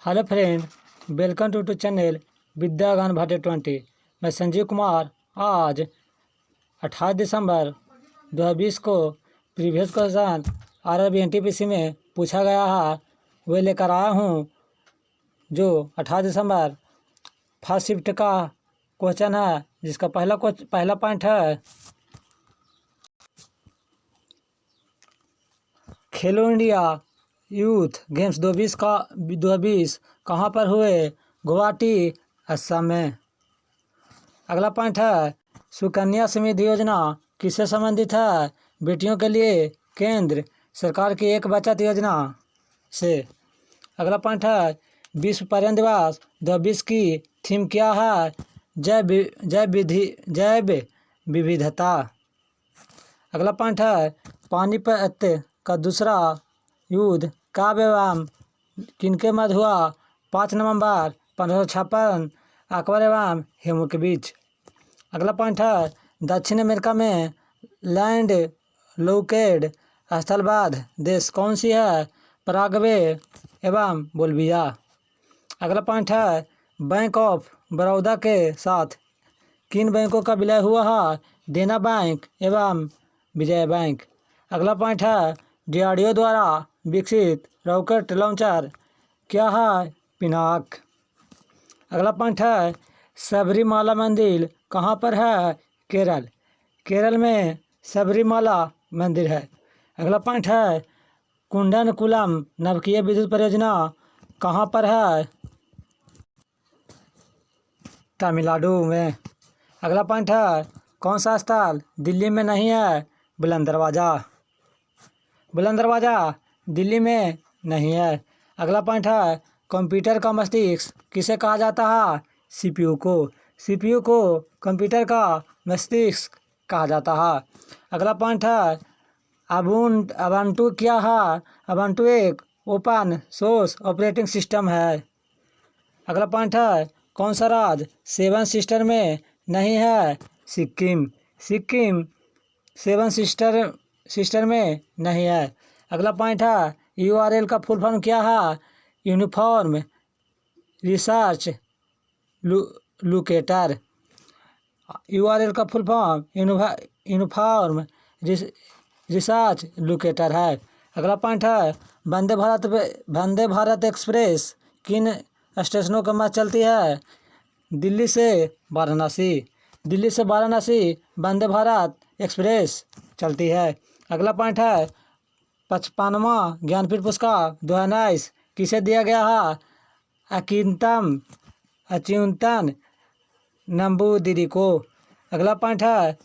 Hello friend, welcome to channel Vidyagan Bhate 20। मैं संजीव कुमार। आज 28 दिसंबर 2020 को प्रीवियस क्वेश्चन आरआरबी एनटीपीसी में पूछा गया है वे लेकर आया हूँ, जो 28 दिसंबर फर्स्ट शिफ्ट का क्वेश्चन है, जिसका पहला पॉइंट है खेलो इंडिया यूथ गेम्स 2020 कहाँ पर हुए? गुवाहाटी, असम में। अगला पॉइंट है सुकन्या समृद्धि योजना किससे संबंधित है? बेटियों के लिए केंद्र सरकार की एक बचत योजना से। अगला पॉइंट है विश्व पर्यावरण दिवस 2020 की थीम क्या है? जैव विविधता। अगला पॉइंट है पानीपत का दूसरा युद्ध कब एवं किनके मध्य हुआ? 5 नवंबर 1556 अकबर एवं हेमू के बीच। अगला पॉइंट है दक्षिण अमेरिका में लैंड लोकेड स्थलबद्ध देश कौन सी है? पराग्वे एवं बोल्विया। अगला पॉइंट है बैंक ऑफ बड़ौदा के साथ किन बैंकों का विलय हुआ है? देना बैंक एवं विजया बैंक। अगला पॉइंट है डीआरडीओ द्वारा विकसित रॉकेट लॉन्चर क्या है? पिनाक। अगला पॉइंट है सबरीमाला मंदिर कहाँ पर है? केरल। केरल में सबरीमाला मंदिर है। अगला पॉइंट है कुंडनकुलम नवकीय विद्युत परियोजना कहाँ पर है? तमिलनाडु में। अगला पॉइंट है कौन सा स्थल दिल्ली में नहीं है? बुलंद दरवाज़ा। बुलंद दरवाज़ा दिल्ली में नहीं है। अगला पॉइंट है कंप्यूटर का मस्तिष्क किसे कहा जाता है? सीपीयू को। सीपीयू को कंप्यूटर का मस्तिष्क कहा जाता है। अगला पॉइंट है अबंटू क्या है? अबंटू एक ओपन सोर्स ऑपरेटिंग सिस्टम है। अगला पॉइंट है कौन सा राज्य 7 सिस्टर में नहीं है? सिक्किम। सिक्किम 7 सिस्टर में नहीं है। अगला पॉइंट है यूआरएल का फुल फॉर्म क्या है? Uniform research locator. यूआरएल का full form uniform research locator है। अगला पॉइंट है वंदे भारत एक्सप्रेस किन स्टेशनों के मध्य चलती है? दिल्ली से वाराणसी। दिल्ली से वाराणसी वंदे भारत एक्सप्रेस चलती है। अगला पॉइंट है 55वां ज्ञानपीठ पुरस्कार 2019 किसे दिया गया है? अच्युतन नंबूदिरी को। अगला पॉइंट है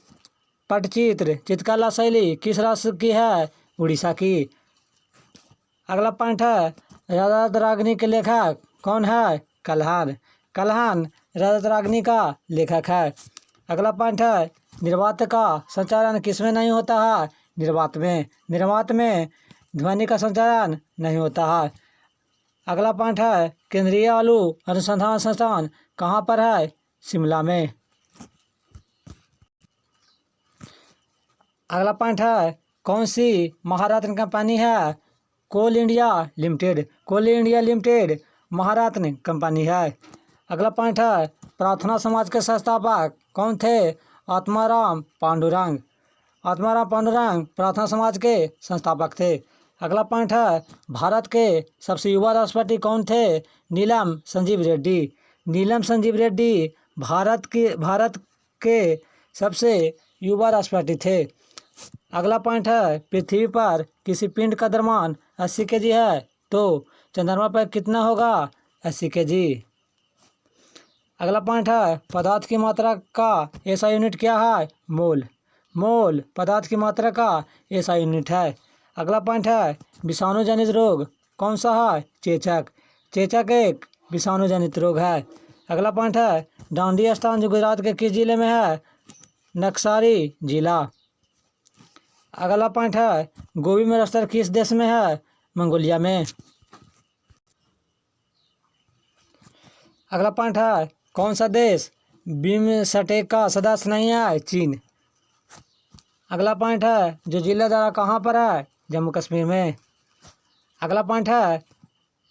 पटचित्र चित्रकला शैली किस राज्य की है? उड़ीसा की। अगला पॉइंट है राजरागनी के लेखक कौन है? कल्हार। कल्हान राजरागनी का लेखक है। अगला पॉइंट है निर्वात का संचालन किसमें नहीं होता है? निर्वात में। निर्वात में ध्वनि का संचालन नहीं होता है। अगला पॉइंट है केंद्रीय आलू अनुसंधान संस्थान कहाँ पर है? शिमला में। अगला पॉइंट है कौन सी महारत्न कंपनी है? कोल इंडिया लिमिटेड। कोल इंडिया लिमिटेड महारत्न कंपनी है। अगला पॉइंट है प्रार्थना समाज के संस्थापक कौन थे? आत्माराम पांडुरंग। आत्माराम पांडुरंग प्रार्थना समाज के संस्थापक थे। अगला पॉइंट है भारत के सबसे युवा राष्ट्रपति कौन थे? नीलम संजीव रेड्डी। नीलम संजीव रेड्डी भारत के सबसे युवा राष्ट्रपति थे। अगला पॉइंट है पृथ्वी पर किसी पिंड का द्रव्यमान 80 kg है तो चंद्रमा पर कितना होगा? 80 kg। अगला पॉइंट है पदार्थ की मात्रा का ऐसा यूनिट क्या है? मोल। मोल पदार्थ की मात्रा का ऐसा यूनिट है। अगला पॉइंट है विषाणु जनित रोग कौन सा है? चेचक। चेचक एक विषाणु जनित रोग है। अगला पॉइंट है डांडी स्थान जो गुजरात के किस जिले में है? नक्सारी जिला। अगला पॉइंट है गोभी में रस्तर किस देश में है? मंगोलिया में। अगला पॉइंट है कौन सा देश बिम्स्टेक का सदस्य नहीं है? चीन। अगला पॉइंट है जो जिला दारा कहाँ पर है? जम्मू कश्मीर में। अगला पॉइंट है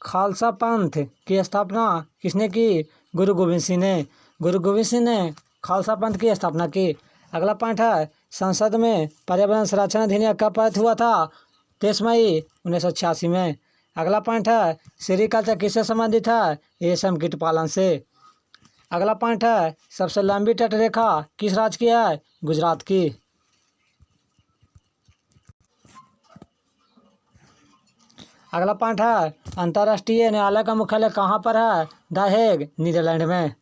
खालसा पंथ की स्थापना किसने की? गुरु गोविंद सिंह ने। गुरु गोविंद सिंह ने खालसा पंथ की स्थापना की। अगला पॉइंट है, संसद में पर्यावरण संरक्षण अधिनियम कब पारित हुआ था? 23 मई 1986 में। अगला पॉइंट है, सेरीकल्चर किससे संबंधित है? रेशम कीट पालन से। अगला पॉइंट है, सबसे लंबी तटरेखा किस राज्य की है? गुजरात की। अगला पॉइंट है, अंतर्राष्ट्रीय न्यायालय का मुख्यालय कहाँ पर है? द हेग, नीदरलैंड में।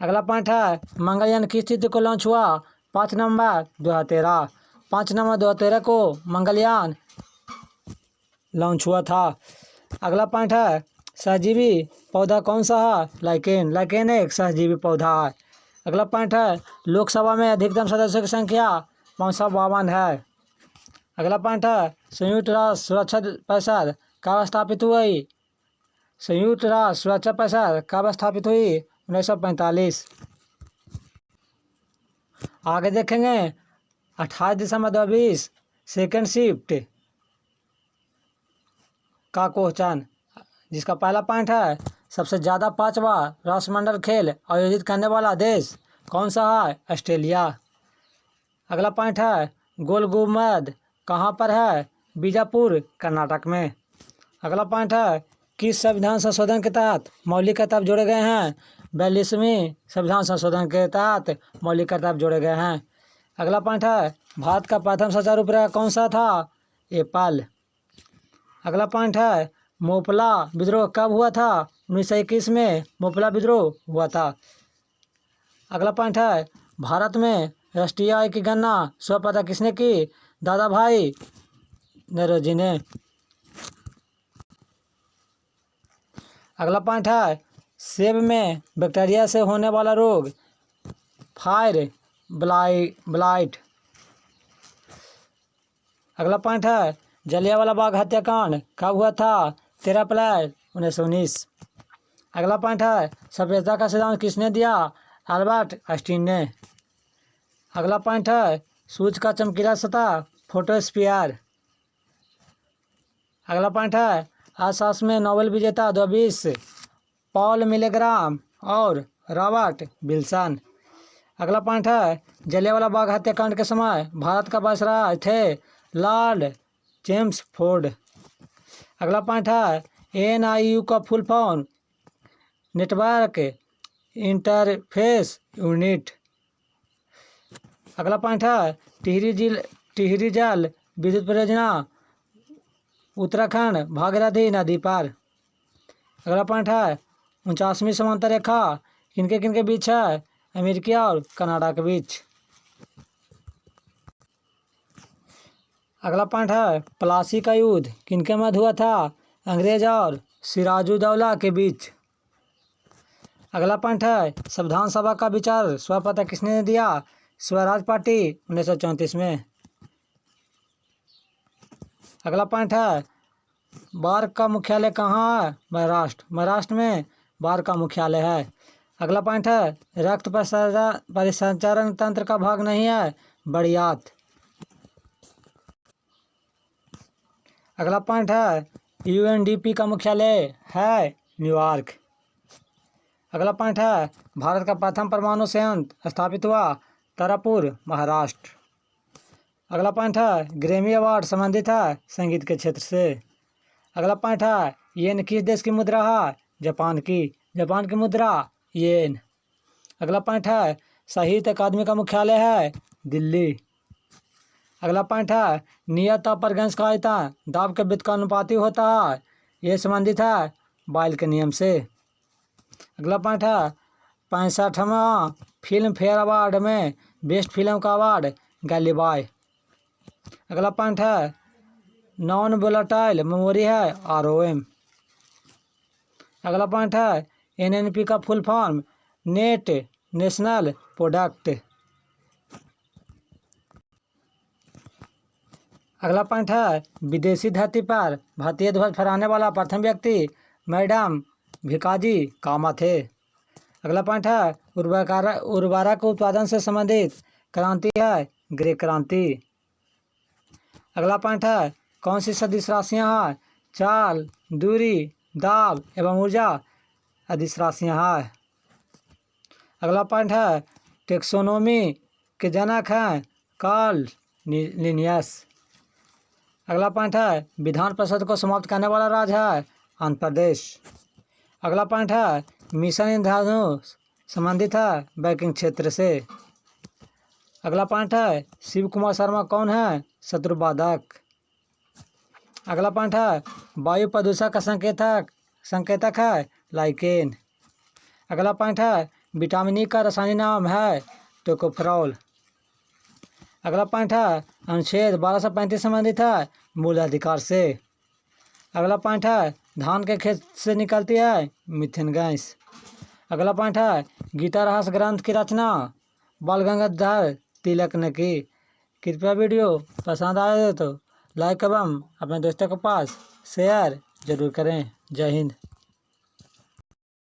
अगला पॉइंट है, मंगलयान किस तिथि को लॉन्च हुआ? 5 नवंबर 2013। 5 नवंबर 2013 को मंगलयान लॉन्च हुआ था। अगला पॉइंट है, सहजीवी पौधा कौन सा है? लाइकेन। लाइकेन एक सहजीवी पौधा है। अगला पॉइंट है, लोकसभा में अधिकतम सदस्यों की संख्या 552 है। अगला पॉइंट है, संयुक्त राष्ट्र सुरक्षा परिषद कब स्थापित हुई? संयुक्त राष्ट्र सुरक्षा परिषद कब स्थापित हुई? 1945। आगे देखेंगे 28 दिसंबर 2020 सेकेंड शिफ्ट का क्वेश्चन, जिसका पहला पॉइंट है, सबसे ज़्यादा 5वां राष्ट्रमंडल खेल आयोजित करने वाला देश कौन सा है? ऑस्ट्रेलिया। अगला पॉइंट है, गोल गुम्बद कहाँ पर है? बीजापुर, कर्नाटक में। अगला पॉइंट है, किस संविधान संशोधन के तहत मौलिक कर्तव्य जोड़े गए हैं? 42वें संविधान संशोधन के तहत मौलिक कर्तव्य जोड़े गए हैं। अगला पॉइंट है, भारत का प्रथम सुचारू उपग्रह कौन सा था? एप्पल। अगला पॉइंट है, मोपला विद्रोह कब हुआ था? 1921 में मोपला विद्रोह हुआ था। अगला पॉइंट है, भारत में राष्ट्रीय आय की गणना सर्वप्रथम किसने की? दादा भाई नौरोजी ने। अगला पॉइंट है, सेब में बैक्टीरिया से होने वाला रोग फायर ब्लाइट। अगला पॉइंट है, जलियांवाला बाग हत्याकांड कब हुआ था? 13 अप्रैल 1919। अगला पॉइंट है, सभ्यता का सिद्धांत किसने दिया? अल्बर्ट आइंस्टीन ने। अगला पॉइंट है, सूर्य का चमकीला सतह फोटोस्फीयर। अगला पॉइंट है, अर्थशास्त्र में नोबेल विजेता 2020 पॉल मिलेग्राम और रॉबर्ट विल्सन। अगला पॉइंट है, जलियांवाला बाग हत्याकांड के समय भारत का वायसराय थे लॉर्ड चेम्सफोर्ड। अगला पॉइंट है, NIU का full form network interface unit. अगला पॉइंट है, टिहरी जल विद्युत परियोजना उत्तराखंड भागीरथी नदी पर। अगला पॉइंट है, 49वीं समांतर रेखा किनके किनके बीच है? अमेरिका और कनाडा के बीच। अगला पॉइंट है, प्लासी का युद्ध किनके मध्य हुआ था? अंग्रेज और सिराजुद्दौला के बीच। अगला पॉइंट है, संविधान सभा का विचार स्वपत्र किसने दिया? स्वराज पार्टी 1934 में। अगला पॉइंट है, बार का मुख्यालय कहाँ है? महाराष्ट्र में बार का मुख्यालय है। अगला पॉइंट है, रक्त परिसंचरण तंत्र का भाग नहीं है? बढ़ियात। अगला पॉइंट है, UNDP का मुख्यालय है न्यूयॉर्क। अगला पॉइंट है, भारत का प्रथम परमाणु संयंत्र स्थापित हुआ तारापुर, महाराष्ट्र। अगला पॉइंट है, ग्रैमी अवार्ड संबंधित है संगीत के क्षेत्र से। अगला पॉइंट है, येन किस देश की मुद्रा है? जापान की। जापान की मुद्रा येन। अगला पॉइंट है, साहित्य अकादमी का मुख्यालय है दिल्ली। अगला पॉइंट है, नियत ताप पर गैस का आयतन दाब के व्युत्क्रमानुपाती होता है, ये संबंधित है बॉयल के नियम से। अगला पॉइंट है, 65वां फिल्म फेयर अवार्ड में बेस्ट फिल्म का अवार्ड गैली बॉय। अगला पॉइंट है, नॉन वोलेटाइल मेमोरी है ROM। अगला पॉइंट है, NNP का full form net national product. अगला पॉइंट है, विदेशी धरती पर भारतीय ध्वज फहराने वाला प्रथम व्यक्ति मैडम भिकाजी कामा थे। अगला पॉइंट है, उर्वरक उत्पादन से संबंधित क्रांति है ग्रे क्रांति। अगला पॉइंट है, कौन सी सदिश राशियाँ हैं? चाल, दूरी, दाब एवं ऊर्जा अदिश राशियाँ हैं। अगला पॉइंट है टेक्सोनोमी के जनक हैं कार्ल लिनियस। अगला पॉइंट है विधान परिषद को समाप्त करने वाला राज्य है आंध्र प्रदेश। अगला पॉइंट है मिशन इंद्रधनुष संबंधित है बैंकिंग क्षेत्र से। अगला पॉइंट है शिव कुमार शर्मा कौन है शत्रुबाधक। अगला पॉइंट है वायु प्रदूषण का संकेतक है लाइकेन। अगला पॉइंट है विटामिन ई का रासायनिक नाम है टोकोफेरॉल। अगला पॉइंट है अनुच्छेद 1235 संबंधित है मूल अधिकार से। अगला पॉइंट है धान के खेत से निकलती है मीथेन गैस। अगला पॉइंट है गीता रहस्य ग्रंथ की रचना बाल गंगाधर तिलक ने की। कृपया वीडियो पसंद आए तो लाइक एवं अपने दोस्तों के पास शेयर जरूर करें। जय हिंद।